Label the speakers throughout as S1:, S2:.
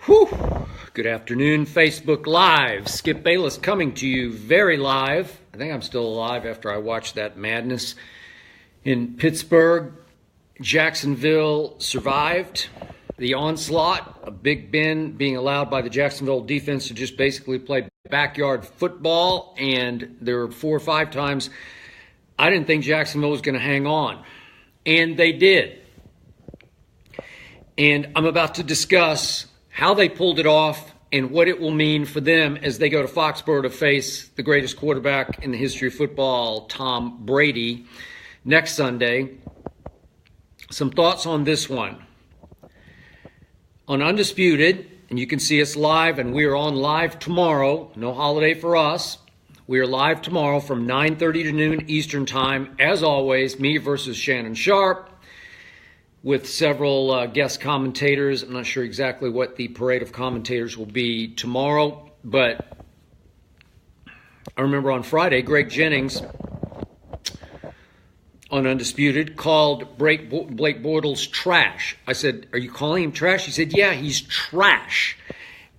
S1: Whew. Good afternoon, Facebook Live. Skip Bayless coming to you very live. I think I'm still alive after I watched that madness in Pittsburgh. Jacksonville survived the onslaught of Big Ben being allowed by the Jacksonville defense to just basically play backyard football. And there were 4 or 5 times I didn't think Jacksonville was going to hang on. And they did. And I'm about to discuss how they pulled it off and what it will mean for them as they go to Foxborough to face the greatest quarterback in the history of football, Tom Brady, next Sunday. Some thoughts on this one. On Undisputed, and you can see us live, and we are on live tomorrow. No holiday for us. We are live tomorrow from 9:30 to noon Eastern Time. As always, me versus Shannon Sharp, with several guest commentators. I'm not sure exactly what the parade of commentators will be tomorrow, but I remember on Friday, Greg Jennings on Undisputed called Blake Bortles trash. I said, "Are you calling him trash?" He said, "Yeah, he's trash."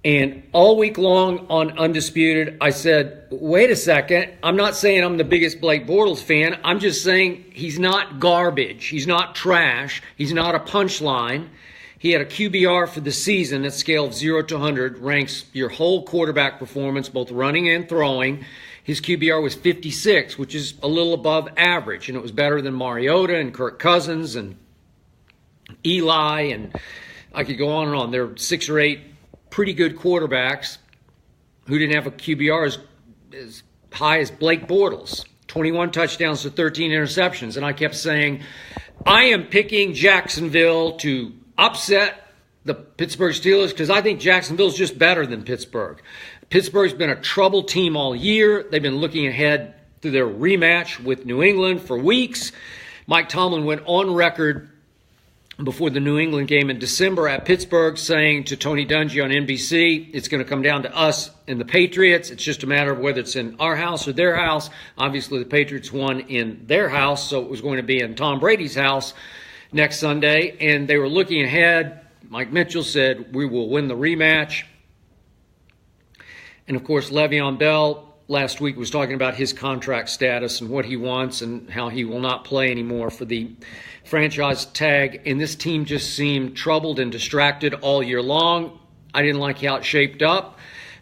S1: And all week long on Undisputed, I said, wait a second, I'm not saying I'm the biggest Blake Bortles fan. I'm just saying he's not garbage. He's not trash. He's not a punchline. He had a QBR for the season that scale of 0 to 100, ranks your whole quarterback performance, both running and throwing. His QBR was 56, which is a little above average, and it was better than Mariota and Kirk Cousins and Eli, and I could go on and on. There were 6 or 8 pretty good quarterbacks who didn't have a QBR as high as Blake Bortles. 21 touchdowns to 13 interceptions. And I kept saying, I am picking Jacksonville to upset the Pittsburgh Steelers because I think Jacksonville's just better than Pittsburgh. Pittsburgh's been a troubled team all year. They've been looking ahead to their rematch with New England for weeks. Mike Tomlin went on record before the New England game in December at Pittsburgh, saying to Tony Dungy on NBC, it's going to come down to us and the Patriots. It's just a matter of whether it's in our house or their house. Obviously, the Patriots won in their house, so it was going to be in Tom Brady's house next Sunday. And they were looking ahead. Mike Mitchell said, we will win the rematch. And, of course, Le'Veon Bell last week was talking about his contract status and what he wants and how he will not play anymore for the franchise tag, and this team just seemed troubled and distracted all year long. I didn't like how it shaped up,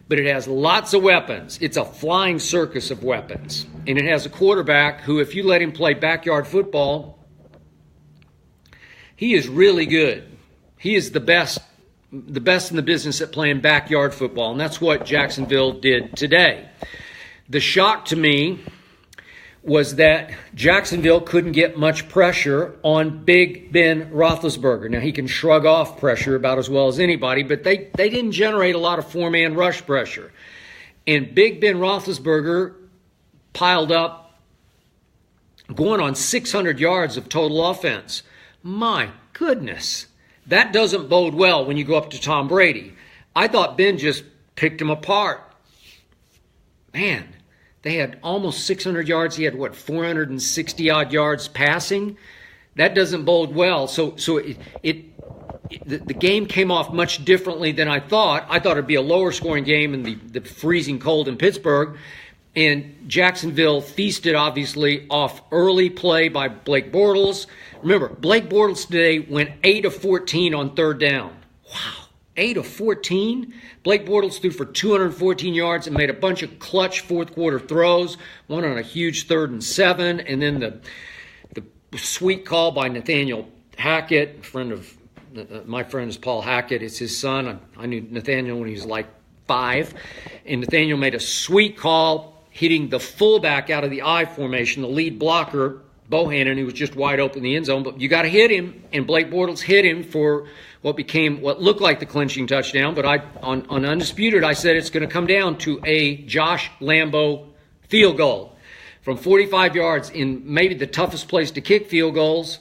S1: but it has lots of weapons. It's a flying circus of weapons, and it has a quarterback who, if you let him play backyard football, he is really good. He is the best in the business at playing backyard football, and that's what Jacksonville did today. The shock to me was that Jacksonville couldn't get much pressure on Big Ben Roethlisberger. Now, he can shrug off pressure about as well as anybody, but they didn't generate a lot of 4-man rush pressure. And Big Ben Roethlisberger piled up, going on 600 yards of total offense. My goodness, that doesn't bode well when you go up to Tom Brady. I thought Ben just picked him apart. Man, they had almost 600 yards. He had, 460-odd yards passing? That doesn't bode well. So the game came off much differently than I thought. I thought it would be a lower-scoring game in the freezing cold in Pittsburgh. And Jacksonville feasted, obviously, off early play by Blake Bortles. Remember, Blake Bortles today went 8 of 14 on third down. Wow. 8 of 14. Blake Bortles threw for 214 yards and made a bunch of clutch fourth-quarter throws, one on a huge 3rd and 7, and then the sweet call by Nathaniel Hackett, my friend is Paul Hackett. It's his son. I knew Nathaniel when he was like 5, and Nathaniel made a sweet call, hitting the fullback out of the I formation, the lead blocker, Bohannon, who was just wide open in the end zone. But you got to hit him, and Blake Bortles hit him for what looked like the clinching touchdown. But on Undisputed, I said it's going to come down to a Josh Lambo field goal from 45 yards in maybe the toughest place to kick field goals.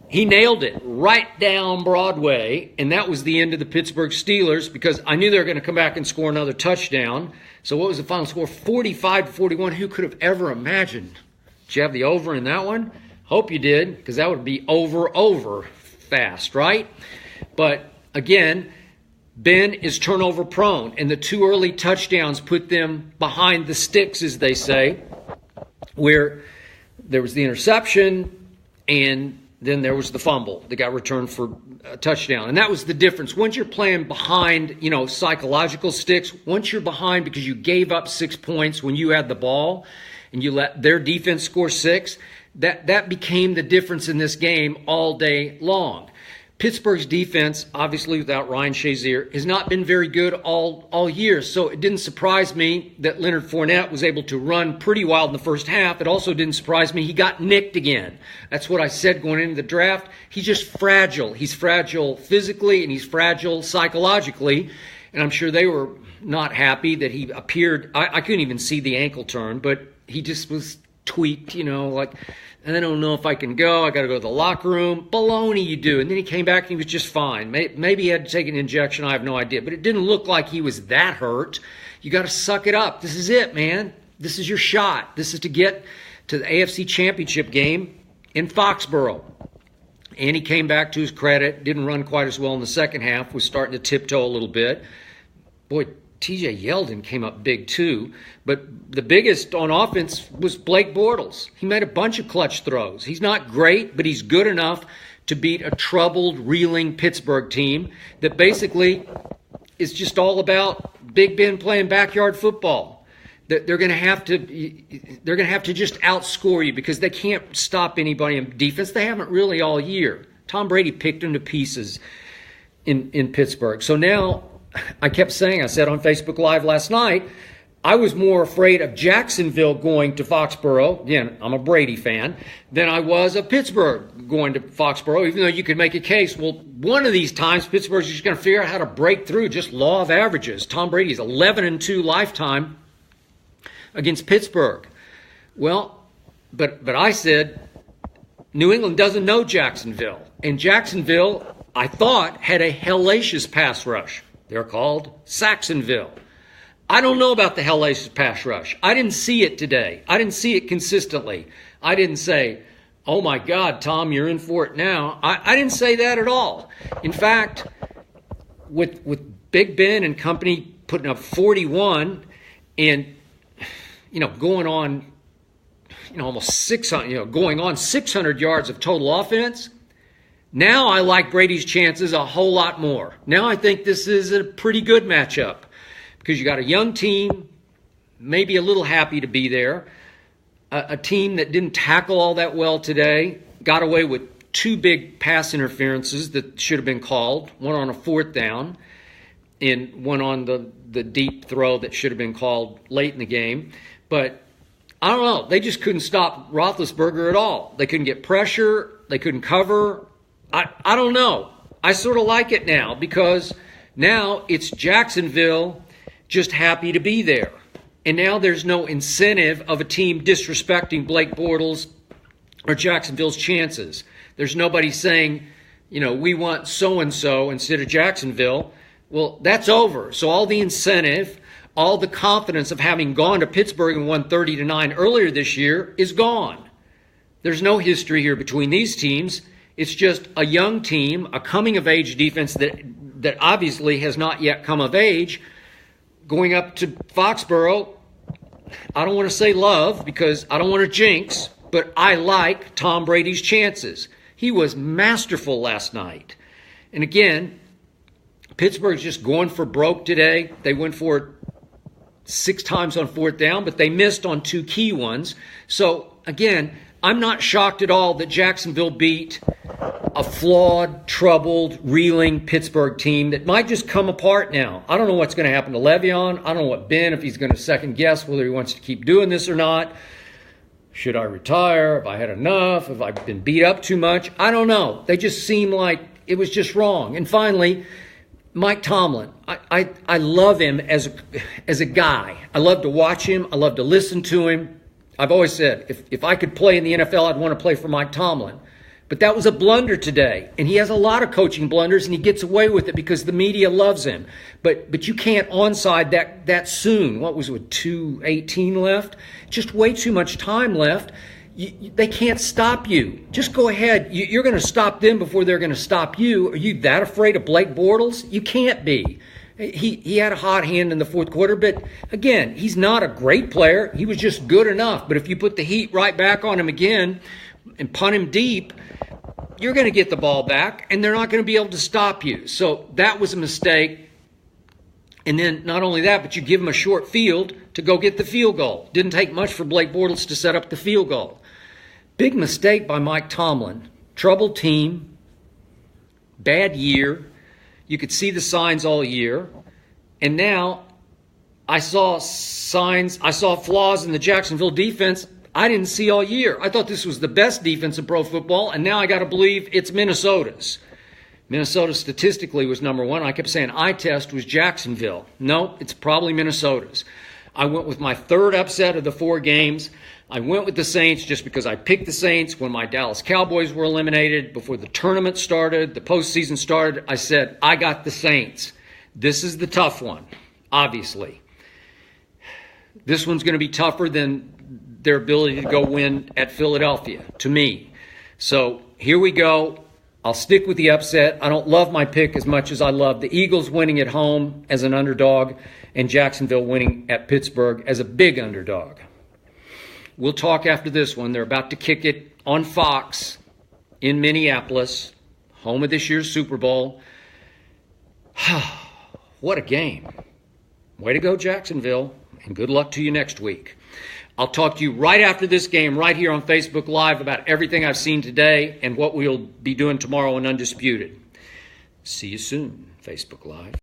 S1: He nailed it right down Broadway, and that was the end of the Pittsburgh Steelers because I knew they were going to come back and score another touchdown. So what was the final score? 45-41. Who could have ever imagined? Did you have the over in that one? Hope you did, because that would be over fast, right? But again, Ben is turnover prone, and the 2 early touchdowns put them behind the sticks, as they say, where there was the interception and then there was the fumble that got returned for a touchdown. And that was the difference. Once you're playing behind, psychological sticks, once you're behind because you gave up 6 points when you had the ball and you let their defense score 6, that became the difference in this game all day long. Pittsburgh's defense, obviously without Ryan Shazier, has not been very good all year. So it didn't surprise me that Leonard Fournette was able to run pretty wild in the first half. It also didn't surprise me he got nicked again. That's what I said going into the draft. He's just fragile. He's fragile physically and he's fragile psychologically. And I'm sure they were not happy that he appeared. I couldn't even see the ankle turn, but he just was tweaked, I don't know if I can go. I got to go to the locker room. Baloney, you do. And then he came back and he was just fine. Maybe he had to take an injection. I have no idea. But it didn't look like he was that hurt. You got to suck it up. This is it, man. This is your shot. This is to get to the AFC Championship game in Foxborough. And he came back to his credit. Didn't run quite as well in the second half. Was starting to tiptoe a little bit. Boy, TJ Yeldon came up big too, but the biggest on offense was Blake Bortles. He made a bunch of clutch throws. He's not great, but he's good enough to beat a troubled, reeling Pittsburgh team that basically is just all about Big Ben playing backyard football. They're going to have to just outscore you because they can't stop anybody in defense. They haven't really all year. Tom Brady picked them to pieces in Pittsburgh. So now I said on Facebook Live last night, I was more afraid of Jacksonville going to Foxborough, again, I'm a Brady fan, than I was of Pittsburgh going to Foxborough, even though you could make a case, well, one of these times Pittsburgh's just going to figure out how to break through, just law of averages. Tom Brady's 11-2 lifetime against Pittsburgh. Well, but I said New England doesn't know Jacksonville, and Jacksonville, I thought, had a hellacious pass rush. They're called Saxonville. I don't know about the hellacious pass rush. I didn't see it today. I didn't see it consistently. I didn't say, oh my God, Tom, you're in for it now. I didn't say that at all. In fact, with Big Ben and company putting up 41 and, going on, almost 600, going on 600 yards of total offense, now I like Brady's chances a whole lot more. Now I think this is a pretty good matchup because you got a young team, maybe a little happy to be there, a team that didn't tackle all that well today, got away with 2 big pass interferences that should have been called, one on a 4th down and one on the deep throw that should have been called late in the game. But I don't know. They just couldn't stop Roethlisberger at all. They couldn't get pressure. They couldn't cover. I don't know. I sort of like it now because now it's Jacksonville just happy to be there. And now there's no incentive of a team disrespecting Blake Bortles or Jacksonville's chances. There's nobody saying, we want so-and-so instead of Jacksonville. Well, that's over. So all the incentive, all the confidence of having gone to Pittsburgh and won 30-9 earlier this year is gone. There's no history here between these teams. It's just a young team, a coming-of-age defense that obviously has not yet come of age, going up to Foxborough. I don't want to say love because I don't want to jinx, but I like Tom Brady's chances. He was masterful last night. And again, Pittsburgh's just going for broke today. They went for it 6 times on 4th down, but they missed on 2 key ones. So again, I'm not shocked at all that Jacksonville beat a flawed, troubled, reeling Pittsburgh team that might just come apart now. I don't know what's going to happen to Le'Veon. I don't know what Ben, if he's going to second guess whether he wants to keep doing this or not. Should I retire? Have I had enough? Have I been beat up too much? I don't know. They just seem like it was just wrong. And finally, Mike Tomlin. I love him as a guy. I love to watch him. I love to listen to him. I've always said, if I could play in the NFL, I'd want to play for Mike Tomlin. But that was a blunder today. And he has a lot of coaching blunders, and he gets away with it because the media loves him. But you can't onside that soon. What was it, 2:18 left? Just way too much time left. They can't stop you. Just go ahead. You're going to stop them before they're going to stop you. Are you that afraid of Blake Bortles? You can't be. He had a hot hand in the fourth quarter, but again, he's not a great player. He was just good enough. But if you put the heat right back on him again and punt him deep, you're going to get the ball back, and they're not going to be able to stop you. So that was a mistake. And then not only that, but you give him a short field to go get the field goal. Didn't take much for Blake Bortles to set up the field goal. Big mistake by Mike Tomlin. Troubled team. Bad year. You could see the signs all year. And now I saw flaws in the Jacksonville defense I didn't see all year. I thought this was the best defense in pro football, and now I got to believe it's Minnesota's. Minnesota statistically was number one. I kept saying eye test was Jacksonville. No, it's probably Minnesota's. I went with my third upset of the 4 games. I went with the Saints just because I picked the Saints when my Dallas Cowboys were eliminated. Before the tournament started, the postseason started, I said, I got the Saints. This is the tough one, obviously. This one's going to be tougher than their ability to go win at Philadelphia, to me. So here we go. I'll stick with the upset. I don't love my pick as much as I love the Eagles winning at home as an underdog and Jacksonville winning at Pittsburgh as a big underdog. We'll talk after this one. They're about to kick it on Fox in Minneapolis, home of this year's Super Bowl. What a game. Way to go, Jacksonville, and good luck to you next week. I'll talk to you right after this game right here on Facebook Live about everything I've seen today and what we'll be doing tomorrow in Undisputed. See you soon, Facebook Live.